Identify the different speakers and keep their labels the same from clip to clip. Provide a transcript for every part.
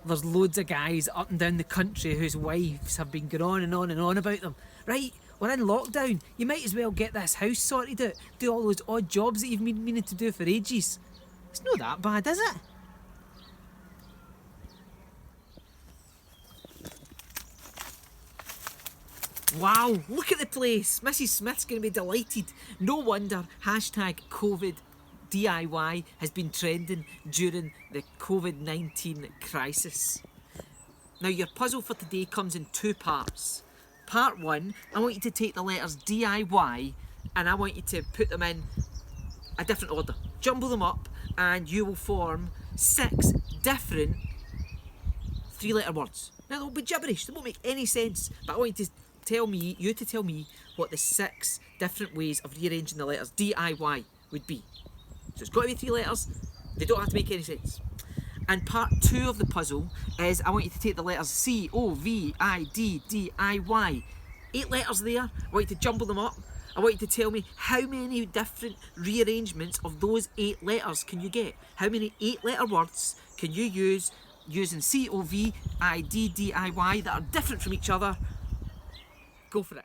Speaker 1: there's loads of guys up and down the country whose wives have been going on and on and on about them. Right, we're in lockdown. You might as well get this house sorted out. Do all those odd jobs that you've been meaning to do for ages. It's not that bad, is it? Wow, look at the place. Mrs. Smith's going to be delighted. No wonder hashtag COVID DIY has been trending during the COVID-19 crisis. Now your puzzle for today comes in two parts. Part one, I want you to take the letters DIY and I want you to put them in a different order. Jumble them up and you will form 6 different 3-letter words. Now they'll be gibberish, they won't make any sense, but I want you to tell me what the 6 different ways of rearranging the letters DIY would be. So it's got to be 3 letters, they don't have to make any sense. And part 2 of the puzzle is I want you to take the letters COVID-DIY. 8 letters there, I want you to jumble them up. I want you to tell me how many different rearrangements of those 8 letters can you get? How many 8-letter words can you use using COVID-DIY that are different from each other? Go for it.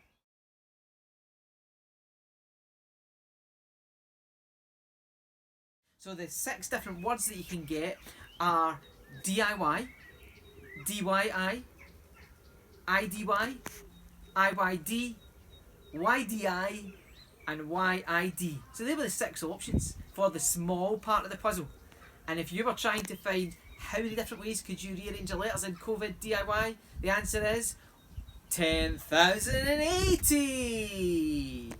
Speaker 1: So the 6 different words that you can get are DIY, DYI, IDY, IYD, YDI and YID. So they were the 6 options for the small part of the puzzle. And if you were trying to find how many different ways could you rearrange the letters in COVID DIY, the answer is 10,080.